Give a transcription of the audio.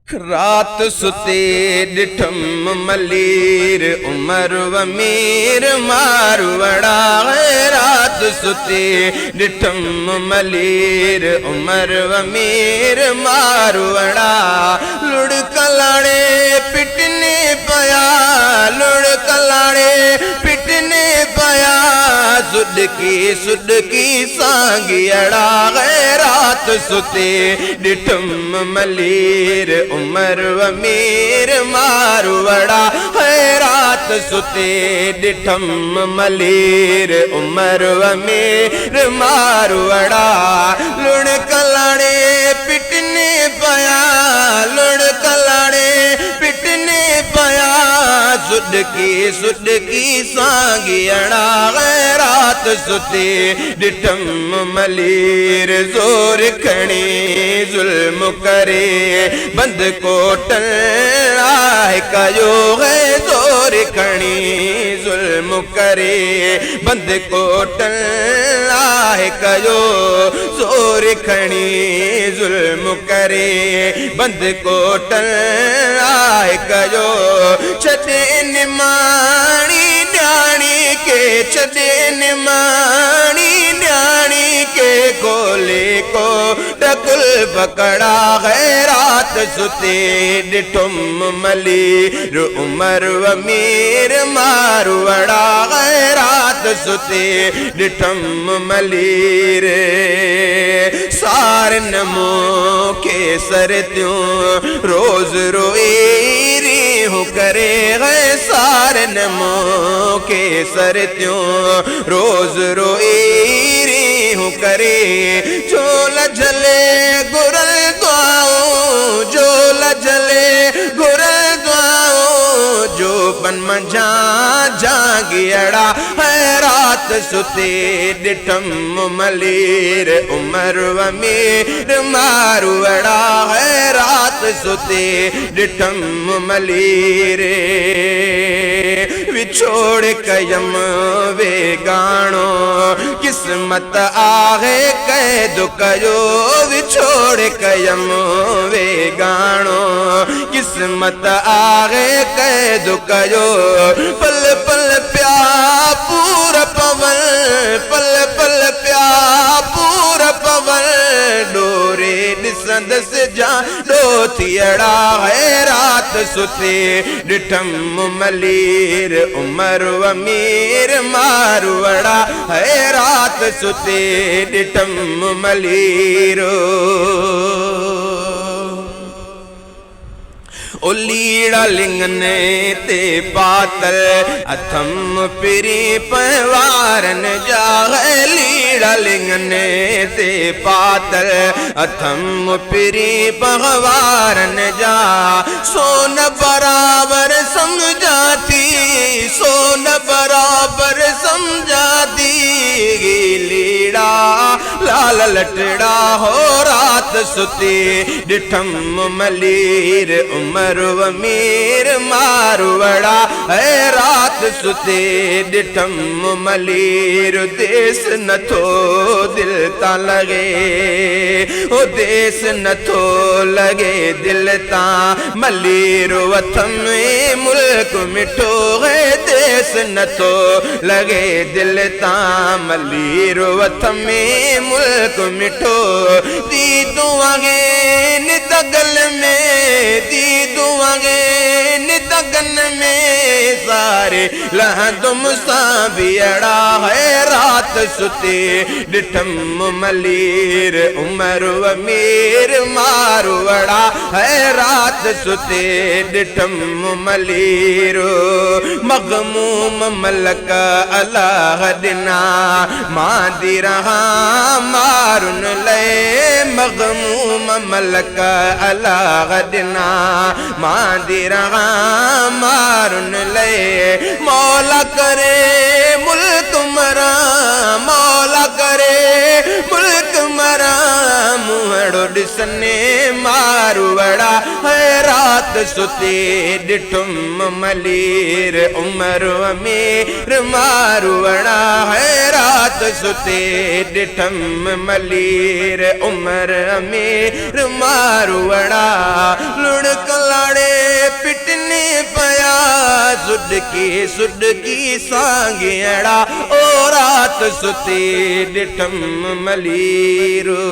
रात सुते डिठम मलीर उमर वमीर मारवड़ा रात सुते डिठम मलीर उमर वमीर मारवड़ा लुड़कलाड़े पिटने पया लुड़कलाड़े पिटने पया सुडकी सांगियड़ा रात सुते डिठम मलीर उमर वमीर मारवड़ा है रात सुते डिठम मलीर उमर वमीर मारवड़ा लुड़कलाड़े पिटने पया लुड़कलाड़े पिटने पया सुडकी सांगियड़ा रात सुते डिठम मलीर जोर खणी जुल्म करे बंद कोटल आए कयो है जोर खणी जुल्म करे बंद कोटल आए कयो जोर खणी जुल्म करे बंद कोटल आए कयो छॾे निमाणी न्याणी के छॾे निमाणी न्याणी के कोले को डकुल पकड़ा है रात सुते डिठुम मलीर उमर वमीर मारवड़ा है रात सुते डिठम मलीर सार नमो के सर त्यों रोज रोई हूँ करे है सार नमो के सर त्यों रोज रोई हूँ करे जो लजले गुरल दुआओं जो लजले गुरल दुआओं जो बन मजा जागियड़ा है रात सुते डिठम मलीर उमर वमीर मारवड़ा है रात सुते डिठम मलीर विछोड़ कयम वे गाणो किस्मत आहे कैद कयो विछोड़ कयम वे गाणो किस्मत आहे कैद कयो पल पल प्या पूर पवन पल पल प्या पूर पवन डोरे दिसंदस जा डो थियड़ा है रात सुते डिठम मलीर उमर वमीर मारवड़ा है रात सुते डिठम मलीरो ओ लीड़ा लिंगने ते पातल अथम पिरी पवारन जाए लीड़ा लिंगने ते पातल अथम पिरी पवारन जा सोन बराबर समझाती सोन बराबर समझाती लीड़ा लाल लटड़ा हो रात सुते डिठम मलीर उमर वमीर मारवड़ा है रात सुते डिठम मलीर देश नथो दिल ता लगे ओ देश नथो लगे दिल ता मलीर वतन मुल्क मिठो है देश नथो लगे दिल ता मलीर वतन मुल्क मिठो दी दुआगे निदगल में दी दुआगे निदगन में सारे लहदुम सा बियड़ा है रात सुते डिठम मलीर उमर वमीर मारवड़ा है रात सुते डिठम मलीरो मगमूम मलक अल्लाह दिना मादी रहा मारुन ले मगमूम मलक अल्लाह दिना मादी रहा मारुन ले मौला करे मुल्क मरा मौला करे मुल्क मरा मुहड़ो डिसने मारवड़ा है रात सुते डिठुम मलीर उमर वमीर मारवड़ा है रात सुते डिठम मलीर उमर अमीर मारवड़ा लुड़ कलाड़े पिटने पया सुडकी सांगेड़ा ओ रात सुते डिठम मलीरो।